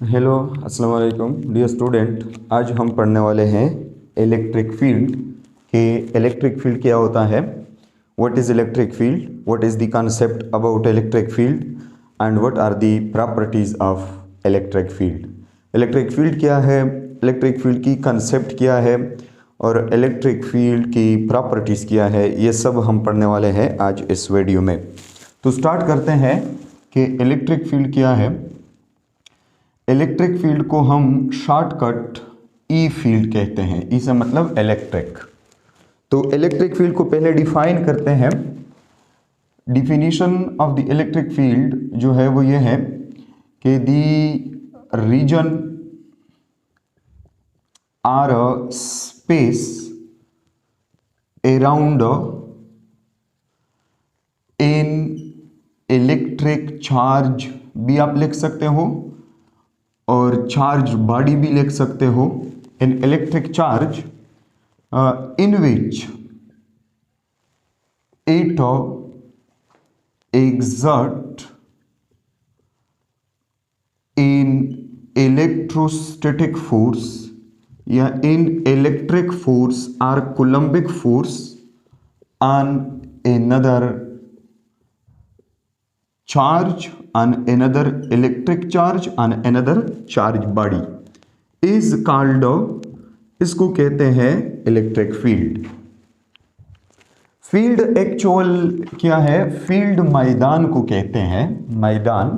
Hello, अस्सलाम वालेकुम dear student. आज हम पढ़ने वाले हैं इलेक्ट्रिक फील्ड कि इलेक्ट्रिक फील्ड क्या होता है, what is electric field, what is the concept about electric field and what are the properties of electric field. Electric field क्या है, इलेक्ट्रिक फील्ड की कंसेप्ट क्या है और इलेक्ट्रिक फील्ड की प्रॉपर्टीज़ क्या है, ये सब हम पढ़ने वाले हैं आज इस वीडियो में। तो स्टार्ट करते हैं कि इलेक्ट्रिक फील्ड क्या है। इलेक्ट्रिक फील्ड को हम शॉर्टकट ई फील्ड कहते हैं। ई से मतलब इलेक्ट्रिक। तो इलेक्ट्रिक फील्ड को पहले डिफाइन करते हैं। Definition of the electric field जो है वो ये है कि the region or a space around in electric charge भी आप लिख सकते हो और चार्ज बॉडी भी लिख सकते हो। इन electric charge in which it exert in electrostatic force या in electric force or coulombic force on another charge, on another electric charge, on another charge body is called, इसको कहते हैं इलेक्ट्रिक फील्ड। फील्ड एक्चुअल क्या है, field मैदान को कहते हैं। मैदान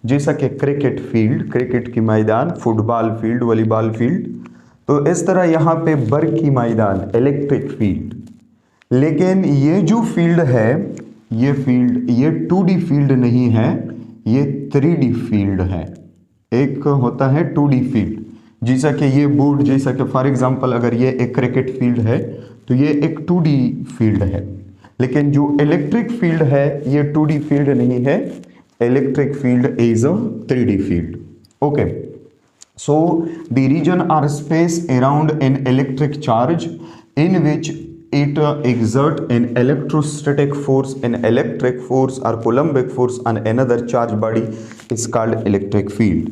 जैसा कि क्रिकेट फील्ड, क्रिकेट की मैदान, फुटबॉल फील्ड, वॉलीबॉल फील्ड, तो इस तरह यहाँ पे बर्ग की मैदान इलेक्ट्रिक फील्ड। लेकिन ये जो फील्ड है, ये फील्ड ये 2D फील्ड नहीं है, ये 3D फील्ड है। एक होता है 2D फील्ड, जैसा कि ये बोर्ड, जैसा कि फॉर एग्जांपल अगर ये एक क्रिकेट फील्ड है तो ये एक 2D फील्ड है। लेकिन जो इलेक्ट्रिक फील्ड है ये 2D फील्ड नहीं है, electric field is a 3D field. Okay, so the region or space around an electric charge in which it exert an electrostatic force, an electric force or coulombic force on another charge body is called electric field.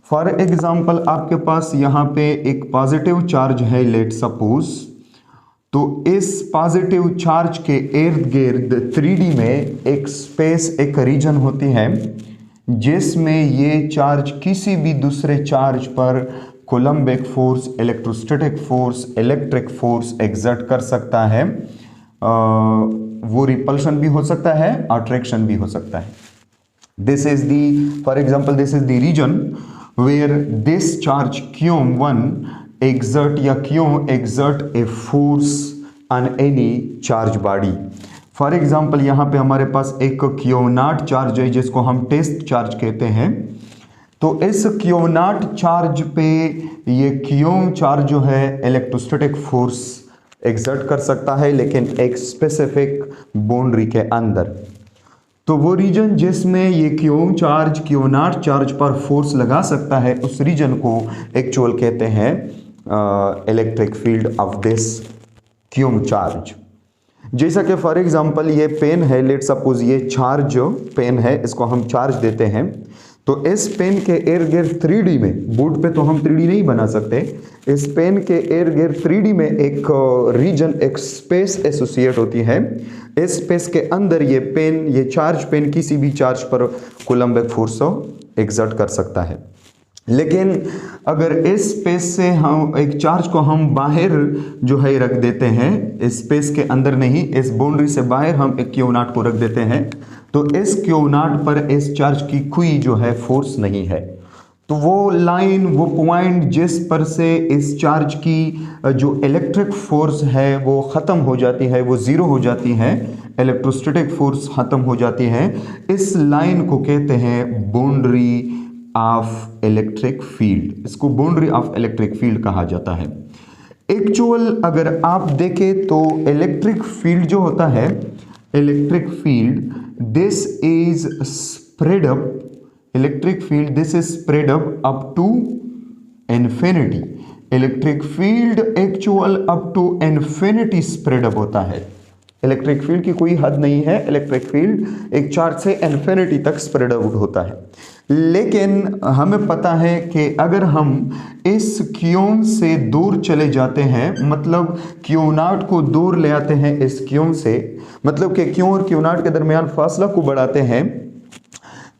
For example आपके पास यहाँ पे एक positive charge है, let suppose, तो इस positive charge के इर्द गिर्द 3D में एक स्पेस, एक रीजन होती है जिसमें ये चार्ज किसी भी दूसरे चार्ज पर coulombic force, electrostatic force, electric force exert कर सकता है। वो रिपल्शन भी हो सकता है, अट्रैक्शन भी हो सकता है। This is the, for example this is the region where this charge Q1 exert या Q exert a force on any charge body। For example यहाँ पे हमारे पास एक Q0 चार्ज है जिसको हम टेस्ट चार्ज कहते हैं। तो इस Q0 चार्ज पे ये Q चार्ज जो है इलेक्ट्रोस्टैटिक फोर्स एग्जर्ट कर सकता है, लेकिन एक स्पेसिफिक बाउंड्री के अंदर। तो वो रीजन जिसमें ये Q0 चार्ज पर फोर्स लगा सकता है, उस रीजन को एक्चुअल कहते हैं electric field of this Q charge. जैसा कि फॉर एग्जांपल ये पेन है, लेट सपोज ये चार्ज जो पेन है इसको हम चार्ज देते हैं, तो इस पेन के इर्द गिर्द 3D में, बोर्ड पे तो हम 3D नहीं बना सकते, इस पेन के इर्द गिर्द 3D में एक रीजन, एक स्पेस एसोसिएट होती है। इस स्पेस के अंदर ये पेन, ये चार्ज पेन किसी भी चार्ज पर कोलम्बिक फोर्स एग्जर्ट कर सकता है। लेकिन अगर इस स्पेस से हम एक चार्ज को हम बाहर जो है रख देते हैं, इस स्पेस के अंदर नहीं, इस बाउंड्री से बाहर हम एक Q0 को रख देते हैं, तो इस Q0 पर इस चार्ज की कोई जो है फोर्स नहीं है। तो वो लाइन, वो पॉइंट जिस पर से इस चार्ज की जो इलेक्ट्रिक फोर्स है वो ख़त्म हो जाती है, वो ज़ीरो हो जाती है, इलेक्ट्रोस्टैटिक फोर्स ख़त्म हो जाती है, इस लाइन को कहते हैं बाउंड्री ऑफ इलेक्ट्रिक फील्ड। इसको बाउंड्री ऑफ इलेक्ट्रिक फील्ड कहा जाता है। एक्चुअल अगर आप देखें तो इलेक्ट्रिक फील्ड जो होता है, electric field this is spread up, electric field this is spread up to infinity. Electric field actual up to infinity spread up होता है। इलेक्ट्रिक फील्ड की कोई हद नहीं है, इलेक्ट्रिक फील्ड एक चार्ज से इन्फिनिटी तक स्प्रेड आउट होता है। लेकिन हमें पता है कि अगर हम इस क्यों से दूर चले जाते हैं, मतलब क्यू नॉट को दूर ले आते हैं इस क्यों से, मतलब कि क्यों और क्यू नॉट के दरमियान फासला को बढ़ाते हैं,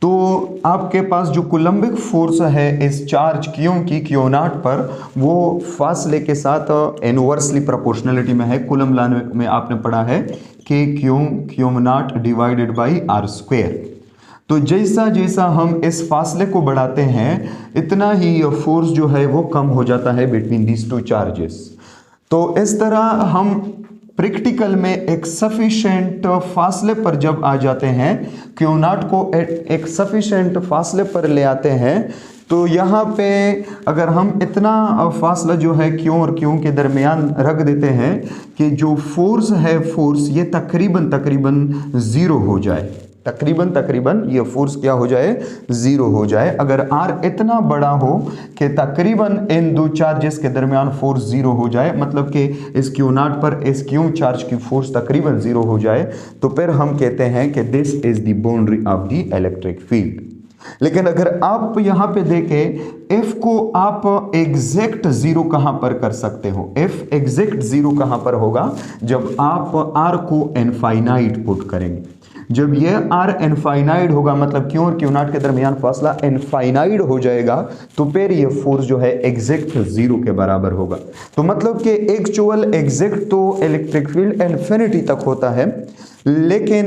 तो आपके पास जो कुलम्बिक फोर्स है इस चार्ज क्यों की क्यू नॉट पर, वो फासले के साथ इनवर्सली प्रोपोर्शनलिटी में है। कूलम लॉ में आपने पढ़ा है कि Q not divided by r square. तो जैसा जैसा हम इस फासले को बढ़ाते हैं इतना ही फोर्स जो है वो कम हो जाता है बिटवीन दीज टू चार्जेस। तो इस तरह हम प्रैक्टिकल में एक सफिशिएंट फासले पर जब आ जाते हैं, क्यू नॉट को एक सफिशिएंट फासले पर ले आते हैं, तो यहाँ पे अगर हम इतना फासला जो है क्यों और क्यों के दरमियान रख देते हैं कि जो फोर्स है फोर्स ये तकरीबन ज़ीरो हो जाए, तकरीबन ये फोर्स क्या हो जाए, ज़ीरो हो जाए। अगर आर इतना बड़ा हो कि तकरीबन इन दो चार्जेस के दरमियान फोर्स ज़ीरो हो जाए, मतलब कि इस क्यू नॉट पर इस क्यू चार्ज की फोर्स तकरीबन ज़ीरो हो जाए, तो फिर हम कहते हैं कि this is the boundary of the electric field. लेकिन अगर आप यहां पे देखें एफ को आप एग्जैक्ट जीरो कहां पर कर सकते हो, एफ एग्जैक्ट जीरो कहां पर होगा, जब आप आर को इनफाइनाइट पुट करेंगे। जब ये आर इनफाइनाइट होगा, मतलब क्यू और क्यू नॉट के दरमियान फासला इनफाइनाइट हो जाएगा, तो फिर ये फोर्स जो है एग्जैक्ट जीरो के बराबर होगा। तो मतलब कि एक्चुअल एग्जैक्ट तो इलेक्ट्रिक फील्ड इन्फिनिटी तक होता है, लेकिन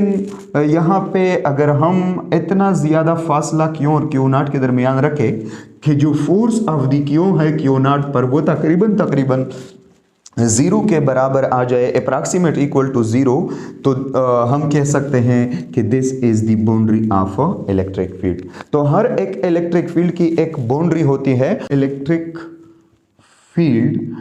यहाँ पे अगर हम इतना ज़्यादा फासला क्यू और क्यू नॉट के दरमियान रखें कि जो फोर्स ऑफ द क्यू है क्यू नॉट पर वो तकरीबन ज़ीरो के बराबर आ जाए, अप्रॉक्सीमेट इक्वल टू ज़ीरो, तो हम कह सकते हैं कि this is the boundary of electric field. तो हर एक इलेक्ट्रिक फील्ड की एक बाउंड्री होती है। इलेक्ट्रिक फील्ड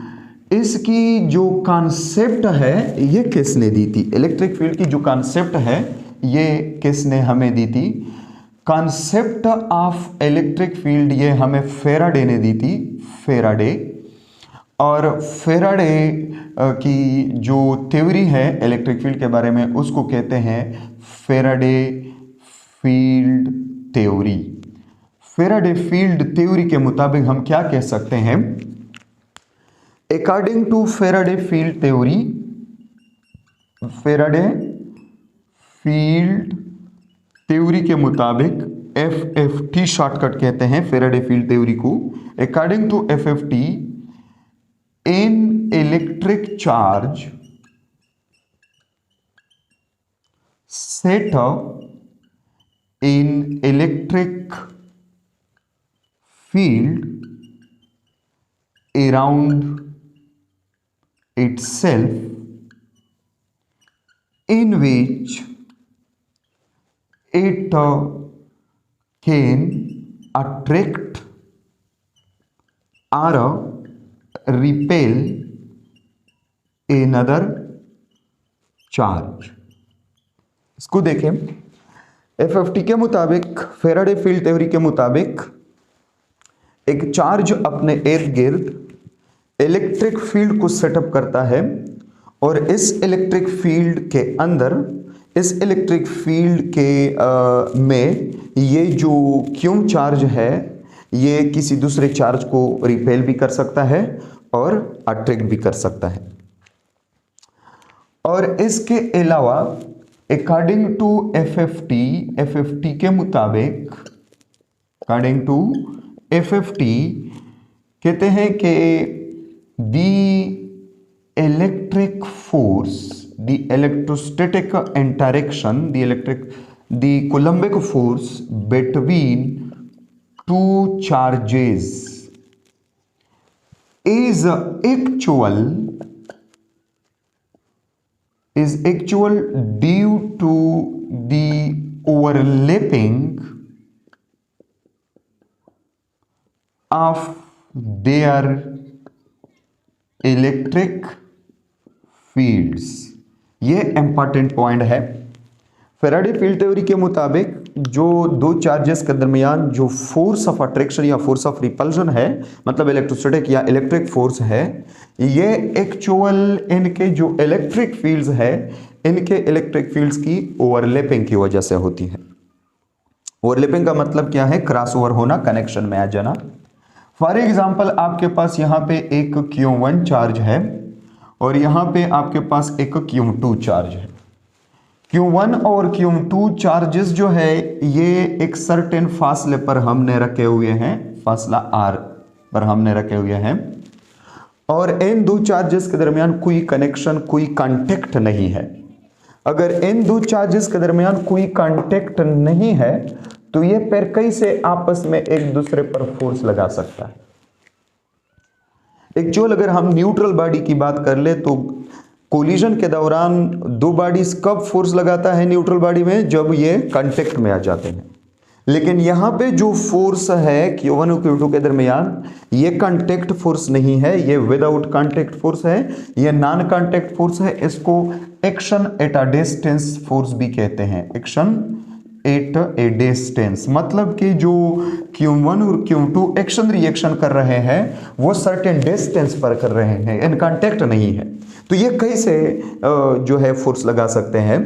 इसकी जो कॉन्सेप्ट है ये किसने दी थी, इलेक्ट्रिक फील्ड की जो कॉन्सेप्ट है ये किसने हमें दी थी, कॉन्सेप्ट ऑफ इलेक्ट्रिक फील्ड ये हमें फेराडे ने दी थी, फेराडे। और फेराडे की जो थ्योरी है इलेक्ट्रिक फील्ड के बारे में उसको कहते हैं Faraday field theory. Faraday field theory के मुताबिक हम क्या कह सकते हैं, according to Faraday field theory, Faraday field theory के मुताबिक FFT शॉर्टकट कहते हैं फेराडे फील्ड थ्योरी को। According to FFT, in electric charge set in electric field around itself, in which it can attract or repel another charge। इसको देखें, FFT के मुताबिक, Faraday field theory के मुताबिक, एक चार्ज अपने इर्द गिर्द इलेक्ट्रिक फील्ड को सेटअप करता है, और इस इलेक्ट्रिक फील्ड के अंदर, इस इलेक्ट्रिक फील्ड के में ये जो क्यों चार्ज है ये किसी दूसरे चार्ज को रिपेल भी कर सकता है और अट्रैक्ट भी कर सकता है। और इसके अलावा अकॉर्डिंग टू FFT के मुताबिक, अकॉर्डिंग टू FFT कहते हैं कि the electric force, the electrostatic interaction, the Coulombic force between two charges is actual due to the overlapping of their electric fields। ये इंपॉर्टेंट पॉइंट है। फेराडे फील्ड थ्योरी के मुताबिक जो दो चार्जेस के दरमियान जो फोर्स ऑफ अट्रैक्शन या फोर्स ऑफ रिपल्शन है, मतलब इलेक्ट्रोस्टैटिक या इलेक्ट्रिक फोर्स है, ये एक्चुअल इनके जो इलेक्ट्रिक फील्ड्स है, इनके इलेक्ट्रिक फील्ड्स की ओवरलैपिंग की वजह से होती है। ओवरलैपिंग का मतलब क्या है? क्रॉसओवर होना, कनेक्शन में आ जाना। फॉर एग्जाम्पल आपके पास यहाँ पे एक Q1 चार्ज है और यहाँ पे आपके पास एक Q2 चार्ज है। Q1 और Q2 चार्जेस जो है ये एक सर्टेन फासले पर हमने रखे हुए हैं, फासला R पर हमने रखे हुए हैं, और इन दो चार्जेस के दरमियान कोई कनेक्शन, कोई कांटेक्ट नहीं है। अगर इन दो चार्जेस के दरमियान कोई कांटेक्ट नहीं है तो ये फिर कैसे आपस में एक दूसरे पर फोर्स लगा सकता है? एक्चुअल अगर हम न्यूट्रल बॉडी की बात कर ले तो कोलिजन के दौरान दो बॉडीज कब फोर्स लगाता है न्यूट्रल बॉडी में? जब ये कांटेक्ट में आ जाते हैं। लेकिन यहां पे जो फोर्स है Q1 और Q2 के दरमियान, ये कांटेक्ट फोर्स नहीं है, ये विदाउट कांटेक्ट फोर्स है, ये नॉन कांटेक्ट फोर्स है। इसको action at a distance force भी कहते हैं, एक्शन एट ए डिस्टेंस। मतलब कि जो Q1 और Q2 एक्शन रिएक्शन कर रहे हैं वो सर्टेन डिस्टेंस पर कर रहे हैं, इन कांटेक्ट नहीं है। तो ये कैसे जो है फोर्स लगा सकते हैं?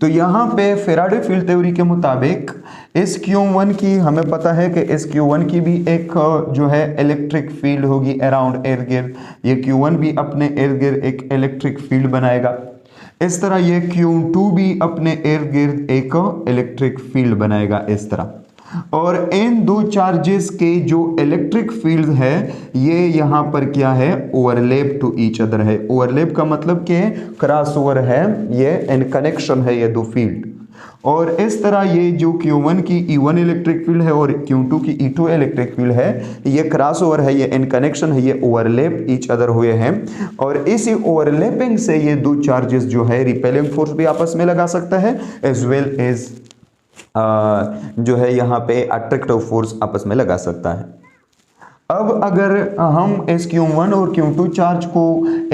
तो यहाँ पे फैराडे फील्ड थ्योरी के मुताबिक इस Q1 की, हमें पता है कि इस Q1 की भी एक जो है इलेक्ट्रिक फील्ड होगी अराउंड इर्द गिर्द, ये Q1 भी अपने इर्द गिर्द एक इलेक्ट्रिक फील्ड बनाएगा। इस तरह ये Q2 भी अपने इर्द गिर्द एक इलेक्ट्रिक फील्ड बनाएगा इस तरह। और इन दो चार्जेस के जो इलेक्ट्रिक फील्ड है ये यहाँ पर क्या है? ओवरलैप टू ईच अदर है। ओवरलैप का मतलब क्या है? क्रॉसओवर है, ये इन कनेक्शन है ये दो फील्ड। और इस तरह ये जो Q1 की E1 इलेक्ट्रिक फील्ड है और Q2 की E2 इलेक्ट्रिक फील्ड है, ये क्रॉसओवर है, ये इन कनेक्शन है, ये ओवरलैप ईच अदर हुए हैं। और इसी ओवरलैपिंग से ये दो चार्जेस जो है रिपेलिंग फोर्स भी आपस में लगा सकता है, एज वेल एज जो है यहाँ पे अट्रैक्टिव फोर्स आपस में लगा सकता है। अब अगर हम इस Q1 और Q2 चार्ज को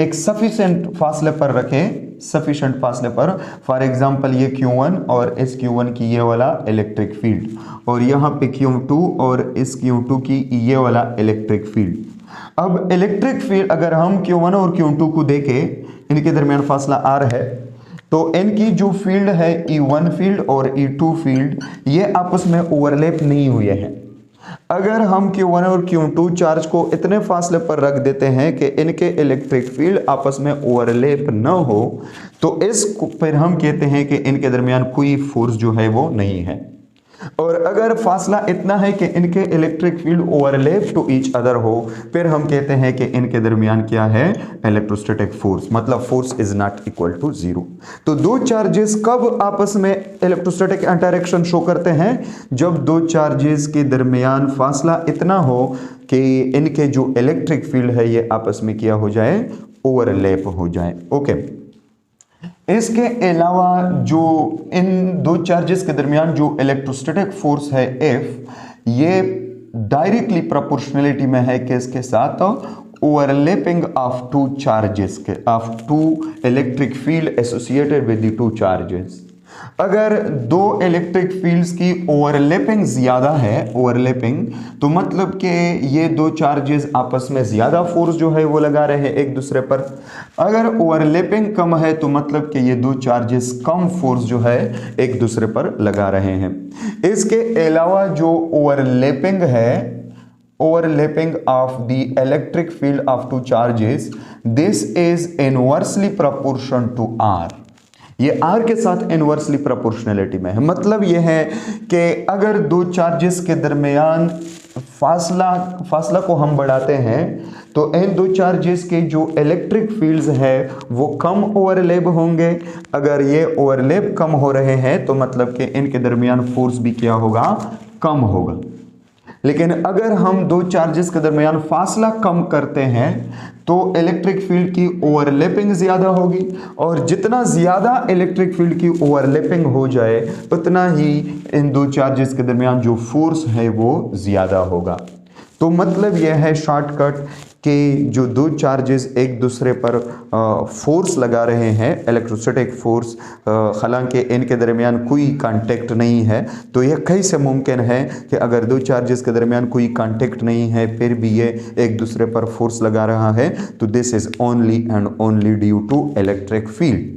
एक सफिशिएंट फासले पर रखें, सफिशिएंट फासले पर, फॉर एग्जांपल ये Q1 और इस Q1 की ये वाला इलेक्ट्रिक फील्ड, और यहाँ पे Q2 और इस Q2 की ये वाला इलेक्ट्रिक फील्ड। अब इलेक्ट्रिक फील्ड अगर हम Q1 और Q2 को देखें, इनके दरमियान फासला R है, तो इनकी जो फील्ड है E1 फील्ड और E2 फील्ड, ये आपस में ओवरलैप नहीं हुए हैं। अगर हम Q1 और Q2 चार्ज को इतने फासले पर रख देते हैं कि इनके इलेक्ट्रिक फील्ड आपस में ओवरलैप न हो, तो इस पर हम कहते हैं कि इनके दरमियान कोई फोर्स जो है वो नहीं है। और अगर फासला इतना है कि इनके electric field overlap to each other हो, फिर हम कहते हैं कि इनके दरमियान क्या है? इलेक्ट्रोस्टैटिक फोर्स, मतलब force is not equal to zero. तो दो चार्जेस कब आपस में इलेक्ट्रोस्टैटिक इंटरैक्शन शो करते हैं? जब दो चार्जेस के दरमियान फासला इतना हो कि इनके जो इलेक्ट्रिक फील्ड है ये आपस में क्या हो जाए? ओवरलैप हो जाए। ओके, इसके अलावा जो इन दो चार्जेस के दरमियान जो इलेक्ट्रोस्टैटिक फोर्स है F, ये डायरेक्टली प्रोपोर्शनलिटी में है किसके साथ? ओवरलैपिंग ऑफ टू चार्जेस के, of two electric field associated with the two charges. अगर दो इलेक्ट्रिक फील्ड्स की ओवरलैपिंग ज्यादा है, ओवरलैपिंग, तो मतलब कि ये दो चार्जेस आपस में ज्यादा फोर्स जो है वो लगा रहे हैं एक दूसरे पर। अगर ओवरलैपिंग कम है तो मतलब कि ये दो चार्जेस कम फोर्स जो है एक दूसरे पर लगा रहे हैं। इसके अलावा जो ओवरलैपिंग है, overlapping of the electric field of two charges, this is inversely proportional to R। ये R के साथ इनवर्सली प्रोपोर्शनलिटी में है। मतलब ये है कि अगर दो चार्जेस के दरमियान फासला को हम बढ़ाते हैं तो इन दो चार्जेस के जो इलेक्ट्रिक फील्ड्स है वो कम ओवरलैप होंगे। अगर ये ओवरलैप कम हो रहे हैं तो मतलब कि इनके दरमियान फोर्स भी क्या होगा? कम होगा। लेकिन अगर हम दो चार्जेस के दरमियान फासला कम करते हैं तो इलेक्ट्रिक फील्ड की ओवरलैपिंग ज्यादा होगी, और जितना ज्यादा इलेक्ट्रिक फील्ड की ओवरलैपिंग हो जाए उतना ही इन दो चार्जेस के दरमियान जो फोर्स है वो ज्यादा होगा। तो मतलब यह है शॉर्टकट कि जो दो चार्जेस एक दूसरे पर फोर्स लगा रहे हैं, इलेक्ट्रोस्टैटिक फोर्स, हालांकि इनके दरमियान कोई कांटेक्ट नहीं है, तो यह कैसे मुमकिन है कि अगर दो चार्जेस के दरमियान कोई कांटेक्ट नहीं है फिर भी ये एक दूसरे पर फोर्स लगा रहा है? तो this is only and only due to electric field.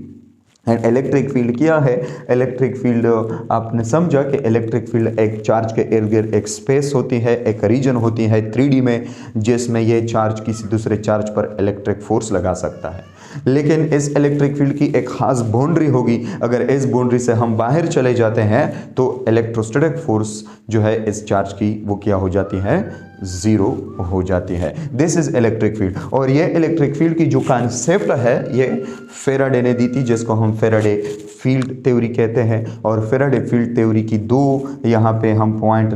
And electric field क्या है? इलेक्ट्रिक फील्ड आपने समझा कि इलेक्ट्रिक फील्ड एक चार्ज के इर्द गिर्द एक स्पेस होती है, एक रीजन होती है 3D में, जिसमें ये चार्ज किसी दूसरे चार्ज पर इलेक्ट्रिक फोर्स लगा सकता है। लेकिन इस इलेक्ट्रिक फील्ड की एक खास बाउंड्री होगी, अगर इस बाउंड्री से हम बाहर चले जाते हैं तो इलेक्ट्रोस्टैटिक फोर्स जो है इस चार्ज की वो क्या हो जाती है? जीरो हो जाती है। This is electric field. और ये इलेक्ट्रिक फील्ड की जो कॉन्सेप्ट है ये फेराडे ने दी थी, जिसको हम फेराडे फील्ड थ्योरी कहते हैं। और फेराडे फील्ड थ्योरी की दो यहाँ पे हम पॉइंट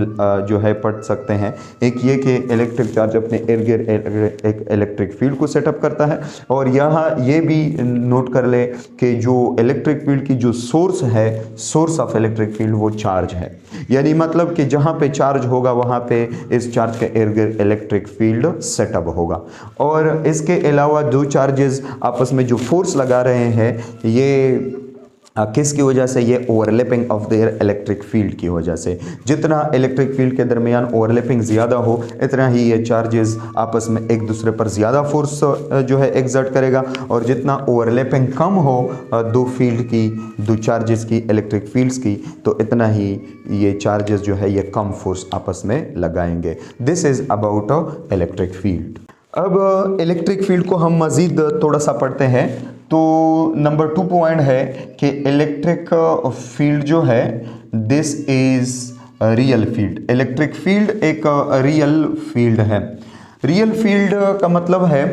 जो है पढ़ सकते हैं। एक ये कि इलेक्ट्रिक चार्ज अपने इर्द गिर्द एक इलेक्ट्रिक फील्ड को सेटअप करता है, और यहाँ ये भी नोट कर ले कि जो इलेक्ट्रिक फील्ड की जो सोर्स है, सोर्स ऑफ इलेक्ट्रिक फील्ड वो चार्ज है। यानी मतलब कि जहाँ पे चार्ज होगा वहाँ पे इस चार्ज के इर्द गिर्द इलेक्ट्रिक फील्ड सेटअप होगा। और इसके अलावा दो चार्जेस आपस में जो फोर्स लगा रहे हैं ये किसकी वजह से? ये overlapping of their electric field की वजह से। जितना इलेक्ट्रिक फील्ड के दरमियान ओवरलैपिंग ज़्यादा हो इतना ही ये चार्जेस आपस में एक दूसरे पर ज़्यादा फोर्स जो है एग्जर्ट करेगा, और जितना ओवरलैपिंग कम हो दो फील्ड की, दो चार्जेस की, इलेक्ट्रिक फील्ड्स की, तो इतना ही ये चार्जेस जो है ये कम फोर्स आपस में लगाएंगे। This is about electric field. अब इलेक्ट्रिक फील्ड को हम मज़ीद थोड़ा सा पढ़ते हैं। तो नंबर 2 पॉइंट है कि इलेक्ट्रिक फील्ड जो है this is real field. Electric field एक रियल फील्ड है। रियल फील्ड का मतलब है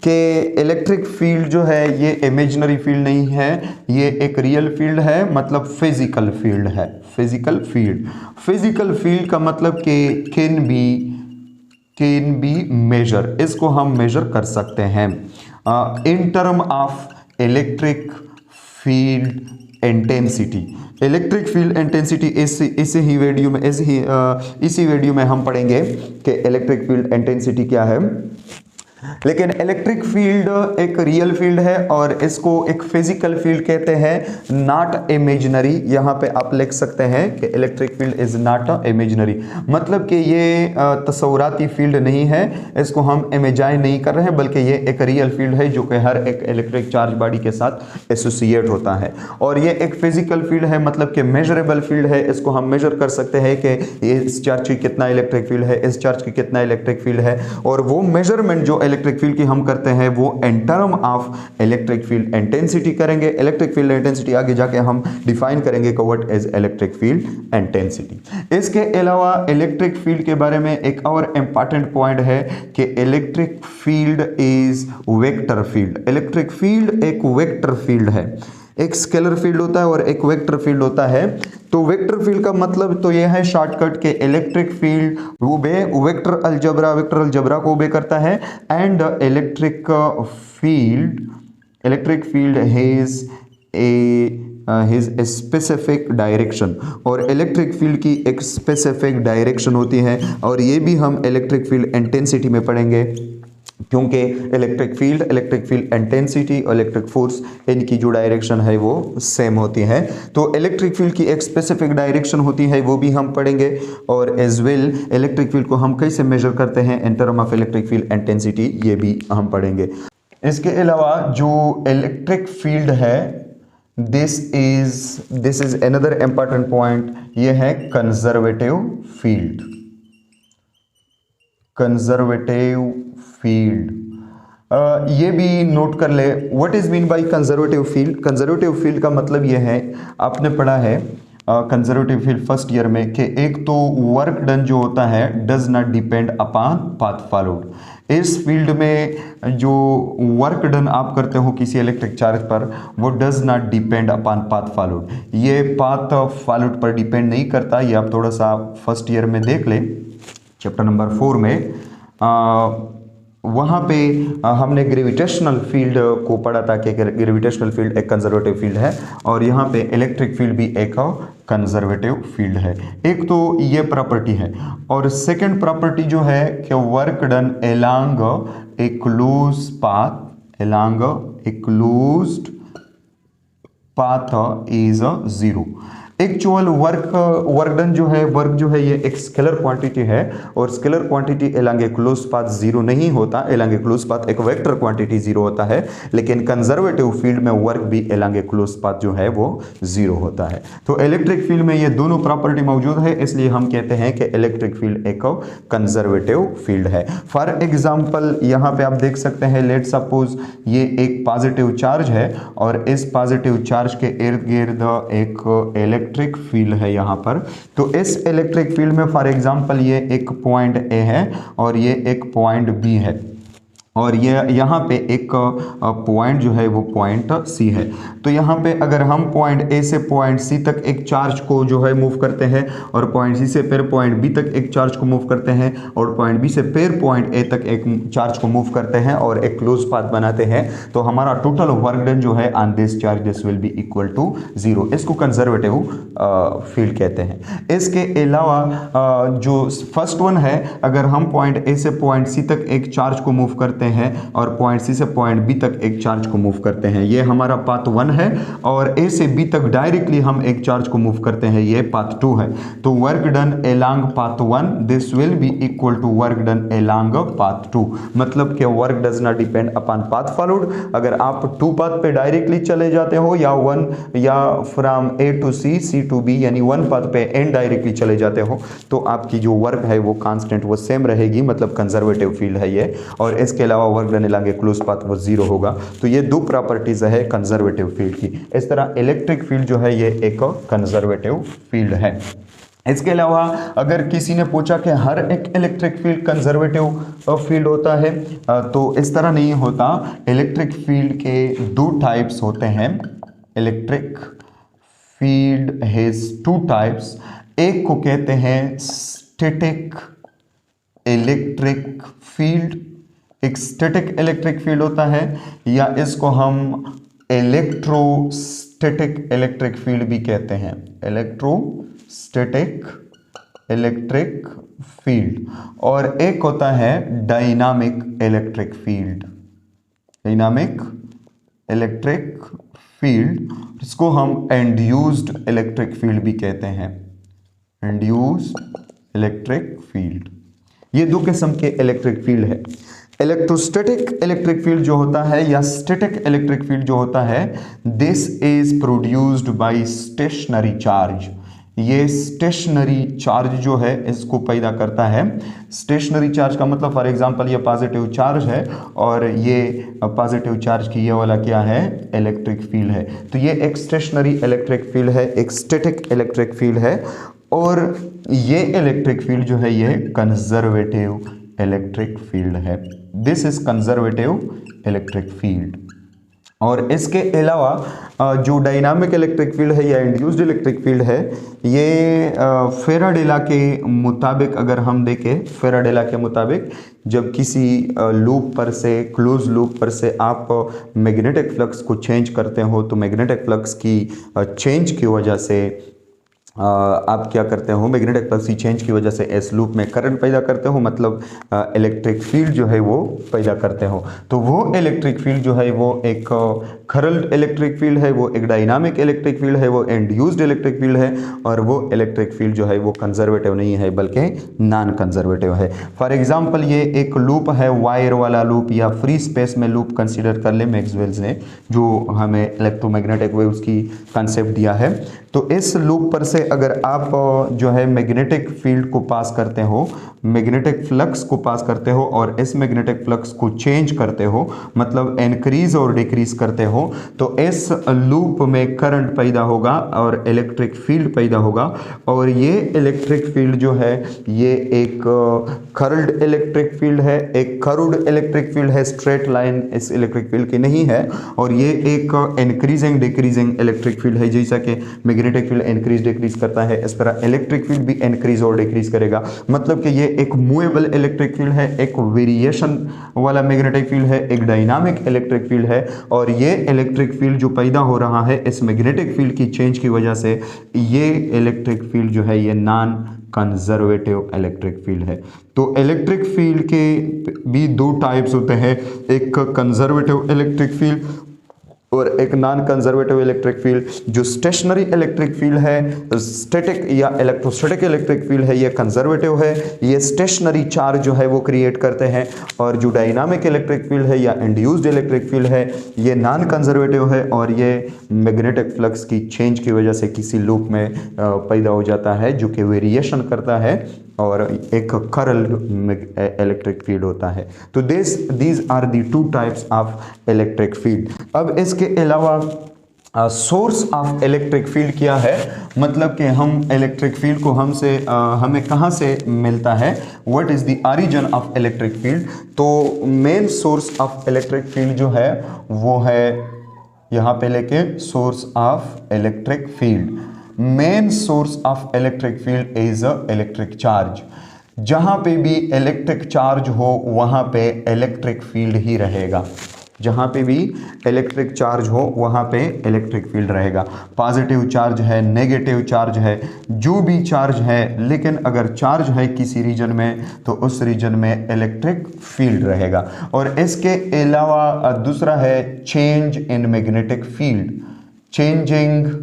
कि इलेक्ट्रिक फील्ड जो है ये इमेजिनरी फील्ड नहीं है, ये एक रियल फील्ड है, मतलब फिजिकल फील्ड है। फिजिकल फील्ड, फिजिकल फील्ड का मतलब कि कैन बी मेजर, इसको हम मेजर कर सकते हैं in term of electric field intensity. Electric field intensity इसी वीडियो में हम पढ़ेंगे कि इलेक्ट्रिक फील्ड इंटेंसिटी क्या है। लेकिन इलेक्ट्रिक फील्ड एक रियल फील्ड है और इसको एक फिजिकल फील्ड कहते हैं, नॉट इमेजिनरी। यहाँ पे आप लिख सकते हैं कि electric field is not imaginary, मतलब कि ये तस्वुराती फील्ड नहीं है, इसको हम इमेजाइन नहीं कर रहे हैं, बल्कि ये एक रियल फील्ड है जो कि हर एक इलेक्ट्रिक चार्ज बॉडी के साथ एसोसिएट होता है। और ये एक फिजिकल फील्ड है, मतलब कि मेजरेबल फील्ड है, इसको हम मेजर कर सकते हैं कि इस चार्ज की कितना इलेक्ट्रिक फील्ड है, इस चार्ज की कितना इलेक्ट्रिक फील्ड है। और वो मेजरमेंट जो इलेक्ट्रिक फील्ड की हम करते हैं वो in term of electric field intensity करेंगे। इलेक्ट्रिक फील्ड इंटेंसिटी आगे जाके हम डिफाइन करेंगे कि what is electric field intensity. इसके अलावा इलेक्ट्रिक फील्ड के बारे में एक और इंपॉर्टेंट पॉइंट है कि electric field is vector field. Electric field एक वेक्टर फील्ड है, एक स्केलर फील्ड होता है और एक वेक्टर फील्ड होता है। तो वेक्टर फील्ड का मतलब तो यह है शॉर्टकट के इलेक्ट्रिक फील्ड वेक्टर अलजबरा को ओबे करता है, and electric field has a specific direction. और इलेक्ट्रिक फील्ड की एक स्पेसिफिक डायरेक्शन होती है, और ये भी हम इलेक्ट्रिक फील्ड इंटेंसिटी में पढ़ेंगे, क्योंकि इलेक्ट्रिक फील्ड इंटेंसिटी और इलेक्ट्रिक फोर्स इनकी जो डायरेक्शन है वो सेम होती है। तो इलेक्ट्रिक फील्ड की एक स्पेसिफिक डायरेक्शन होती है, वो भी हम पढ़ेंगे। और एज वेल इलेक्ट्रिक फील्ड को हम कैसे मेजर करते हैं in term of electric field intensity, ये भी हम पढ़ेंगे। इसके अलावा जो इलेक्ट्रिक फील्ड है this is another important point, ये है कंजर्वेटिव फील्ड। कंजर्वेटिव फील्ड ये भी नोट कर ले, what is mean by conservative field. Conservative field का मतलब ये है, आपने पढ़ा है कंजर्वेटिव फील्ड फर्स्ट ईयर में कि एक तो वर्क डन जो होता है does not depend upon path followed. इस फील्ड में जो वर्क डन आप करते हो किसी इलेक्ट्रिक चार्ज पर वो does not depend upon path followed, ये पाथ फॉलोड पर डिपेंड नहीं करता। ये आप थोड़ा सा फर्स्ट ईयर में देख ले, चैप्टर नंबर 4 में वहाँ पे हमने ग्रेविटेशनल फील्ड को पढ़ा था कि ग्रेविटेशनल फील्ड एक कंजर्वेटिव फील्ड है, और यहाँ पे इलेक्ट्रिक फील्ड भी एक कंजर्वेटिव फील्ड है। एक तो ये प्रॉपर्टी है, और सेकंड प्रॉपर्टी जो है कि work done along A close path is zero. Actual work done जो है ये एक स्केलर क्वांटिटी है, और स्केलर क्वांटिटी एलॉन्ग ए क्लोज पाथ जीरो नहीं होता, एलॉन्ग ए क्लोज पाथ एक वेक्टर क्वांटिटी जीरो होता है, लेकिन कंजर्वेटिव फील्ड में वर्क भी एलॉन्ग ए क्लोज पाथ जो है वो जीरो होता है। तो इलेक्ट्रिक फील्ड में ये दोनों प्रॉपर्टी मौजूद है, इसलिए हम कहते हैं कि इलेक्ट्रिक फील्ड एक कंजर्वेटिव फील्ड है। फॉर एग्जांपल यहां पे आप देख सकते हैं, लेट सपोज ये एक पॉजिटिव चार्ज है और इस पॉजिटिव चार्ज के इर्द गिर्द एक इलेक्ट्रिक फील्ड है यहां पर। तो इस इलेक्ट्रिक फील्ड में फॉर एग्जांपल ये एक पॉइंट ए है और ये एक पॉइंट बी है, और ये यहाँ पे एक पॉइंट जो है वो पॉइंट सी है। तो यहाँ पे अगर हम पॉइंट ए से पॉइंट सी तक एक चार्ज को जो है मूव करते हैं, और पॉइंट सी से फिर पॉइंट बी तक एक चार्ज को मूव करते हैं, और पॉइंट बी से फिर पॉइंट ए तक एक चार्ज को मूव करते हैं और एक क्लोज पाथ बनाते हैं, तो हमारा टोटल वर्क डन जो है on this charge this will be equal to zero. इसको कंजर्वेटिव फील्ड कहते हैं। इसके अलावा जो फर्स्ट वन है, अगर हम पॉइंट ए से पॉइंट सी तक एक चार्ज को मूव करते हैं और पॉइंट सी से पॉइंट बी तक एक चार्ज को मूव करते हैं, ये हमारा पाथ 1 है, और ए से बी तक डायरेक्टली हम एक चार्ज को मूव करते हैं, ये पाथ 2 है। तो work done along path 1 this will be equal to work done along path 2। मतलब कि work does not depend upon path followed. अगर आप 2 पाथ पे डायरेक्टली चले जाते हो, या 1 या from A to C, C to B, यानी 1 पाथ पे इनडायरेक्टली चले जाते हो, तो आपकी जो वर्क है वो कांस्टेंट वो सेम रहेगी, मतलब कंजर्वेटिव फील्ड है ये। और इसके अलावा वर्क डन एलॉन्ग ए क्लोज पाथ वो जीरो होगा। तो ये दो प्रॉपर्टीज है कंजर्वेटिव फील्ड की। इस तरह इलेक्ट्रिक फील्ड जो है ये एक कंजर्वेटिव फील्ड है। इसके अलावा अगर किसी ने पूछा कि हर एक इलेक्ट्रिक फील्ड कंजर्वेटिव फील्ड होता है, तो इस तरह नहीं होता। इलेक्ट्रिक फील्ड के 2 टाइप्स होते हैं। Electric field has 2 types. एक को कहते हैं स्टैटिक इलेक्ट्रिक फील्ड, एक स्टैटिक इलेक्ट्रिक फील्ड होता है, या इसको हम इलेक्ट्रोस्टैटिक इलेक्ट्रिक फील्ड भी कहते हैं। Electrostatic electric field. और एक होता है dynamic electric field. Dynamic electric field, इसको हम इंड्यूस्ड इलेक्ट्रिक फील्ड भी कहते हैं। Induced electric field. ये 2 किस्म के इलेक्ट्रिक फील्ड है। इलेक्ट्रोस्टैटिक इलेक्ट्रिक फील्ड जो होता है या स्टैटिक इलेक्ट्रिक फील्ड जो होता है, this is produced by stationary charge. ये स्टेशनरी चार्ज जो है इसको पैदा करता है। स्टेशनरी चार्ज का मतलब फॉर एग्जांपल ये पॉजिटिव चार्ज है और ये पॉजिटिव चार्ज की ये वाला क्या है, इलेक्ट्रिक फील्ड है। तो ये एक स्टेशनरी इलेक्ट्रिक फील्ड है, एक स्टैटिक इलेक्ट्रिक फील्ड है। और ये इलेक्ट्रिक फील्ड जो है ये कंजर्वेटिव इलेक्ट्रिक फील्ड है। This is conservative electric field. और इसके अलावा जो डायनामिक इलेक्ट्रिक फील्ड है या इंड्यूस्ड इलेक्ट्रिक फील्ड है, ये फेराडे के मुताबिक अगर हम देखें, फेराडे के मुताबिक जब किसी लूप पर से, क्लोज लूप पर से आप मैग्नेटिक फ्लक्स को चेंज करते हो, तो मैग्नेटिक फ्लक्स की चेंज की वजह से आप क्या करते हो, मैग्नेटिक फ्लक्स की चेंज की वजह से इस लूप में करंट पैदा करते हो, मतलब इलेक्ट्रिक फील्ड जो है वो पैदा करते हो। तो वो इलेक्ट्रिक फील्ड जो है वो एक करंट इलेक्ट्रिक फील्ड है, वो एक डायनामिक इलेक्ट्रिक फील्ड है, वो इंड्यूस्ड इलेक्ट्रिक फील्ड है। और वो इलेक्ट्रिक फील्ड जो है वो कंजर्वेटिव नहीं है बल्कि नॉन कंजर्वेटिव है। फॉर एग्जाम्पल ये एक लूप है, वायर वाला लूप या फ्री स्पेस में लूप कंसिडर कर ले मैक्सवेल्स ने, जो हमें इलेक्ट्रोमैग्नेटिक वेव्स की कंसेप्ट दिया है। तो इस लूप पर से अगर आप जो है मैग्नेटिक फील्ड को पास करते हो, मैग्नेटिक फ्लक्स को पास करते हो और इस मैग्नेटिक फ्लक्स को चेंज करते हो, मतलब इंक्रीज और डिक्रीज करते हो, तो इस लूप में करंट पैदा होगा और इलेक्ट्रिक फील्ड पैदा होगा। और ये इलेक्ट्रिक फील्ड जो है ये एक कर्ल्ड इलेक्ट्रिक फील्ड है, एक कर्व्ड इलेक्ट्रिक फील्ड है, स्ट्रेट लाइन इस इलेक्ट्रिक फील्ड की नहीं है। और ये एक इंक्रीजिंग डिक्रीजिंग इलेक्ट्रिक फील्ड है, जैसा कि मैग्नेटिक फील्ड इंक्रीज डिक्रीज करता है, इस तरह इलेक्ट्रिक फील्ड भी इंक्रीज और डिक्रीज करेगा। मतलब कि ये एक मूवेबल इलेक्ट्रिक फील्ड है, एक वेरिएशन वाला मैग्नेटिक फील्ड है, एक डायनामिक इलेक्ट्रिक फील्ड है। और ये इलेक्ट्रिक फील्ड जो पैदा हो रहा है इस मैग्नेटिक फील्ड की चेंज की वजह से, ये इलेक्ट्रिक फील्ड जो है ये नॉन कंजर्वेटिव इलेक्ट्रिक फील्ड है। तो इलेक्ट्रिक फील्ड के भी 2 टाइप्स होते हैं, एक कंजर्वेटिव इलेक्ट्रिक फील्ड और एक नॉन कंजर्वेटिव इलेक्ट्रिक फील्ड। जो स्टेशनरी इलेक्ट्रिक फील्ड है, स्टैटिक या इलेक्ट्रोस्टैटिक इलेक्ट्रिक फील्ड है, ये कंजर्वेटिव है, ये स्टेशनरी चार्ज जो है वो क्रिएट करते हैं। और जो डायनामिक इलेक्ट्रिक फील्ड है या इंड्यूस्ड इलेक्ट्रिक फील्ड है, ये नॉन कंजर्वेटिव है और ये मैग्नेटिक फ्लक्स की चेंज की वजह से किसी लूप में पैदा हो जाता है जो कि वेरिएशन करता है और एक करल इलेक्ट्रिक फील्ड होता है। तो these are the two types of electric field. अब इसके अलावा सोर्स ऑफ इलेक्ट्रिक फील्ड क्या है, मतलब कि हम इलेक्ट्रिक फील्ड को हमें कहाँ से मिलता है, what is the origin of electric field. तो main source of electric field जो है वो है यहाँ पे लेके source of electric field. Main source of electric field is a electric charge. जहां पे भी इलेक्ट्रिक चार्ज हो वहां पे इलेक्ट्रिक फील्ड ही रहेगा। जहां पे भी इलेक्ट्रिक चार्ज हो वहां पे इलेक्ट्रिक फील्ड रहेगा। पॉजिटिव चार्ज है, नेगेटिव चार्ज है, जो भी चार्ज है, लेकिन अगर चार्ज है किसी रीजन में तो उस रीजन में इलेक्ट्रिक फील्ड रहेगा। और इसके अलावा दूसरा है change in magnetic field. Changing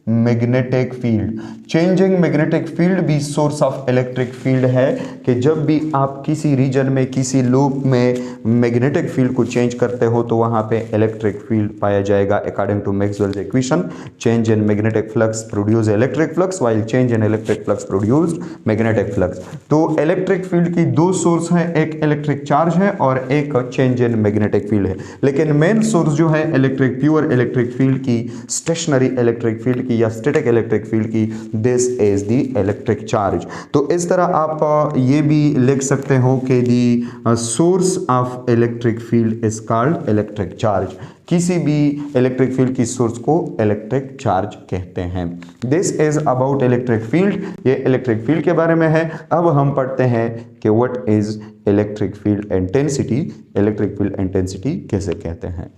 magnetic field, changing magnetic field भी सोर्स ऑफ इलेक्ट्रिक फील्ड है कि जब भी आप किसी रीजन में, किसी लूप में मैग्नेटिक फील्ड को चेंज करते हो तो वहां पे इलेक्ट्रिक फील्ड पाया जाएगा। According to Maxwell's equation, change in magnetic flux produce electric flux while change in electric flux produce magnetic flux. तो इलेक्ट्रिक फील्ड की दो सोर्स है, एक इलेक्ट्रिक चार्ज है और एक चेंज इन मैग्नेटिक फील्ड है। लेकिन मेन सोर्स जो है इलेक्ट्रिक प्योर इलेक्ट्रिक फील्ड की, स्टेशनरी इलेक्ट्रिक फील्ड की या स्टैटिक इलेक्ट्रिक फील्ड की, this is the electric charge. तो इस तरह आप ये भी लिख सकते हो कि the source of electric field is called electric charge. किसी भी इलेक्ट्रिक फील्ड की सोर्स को इलेक्ट्रिक चार्ज कहते हैं। This is about electric field, ये इलेक्ट्रिक फील्ड के बारे में है। अब हम पढ़ते हैं कि what is electric field intensity, electric field intensity कैसे कहते हैं।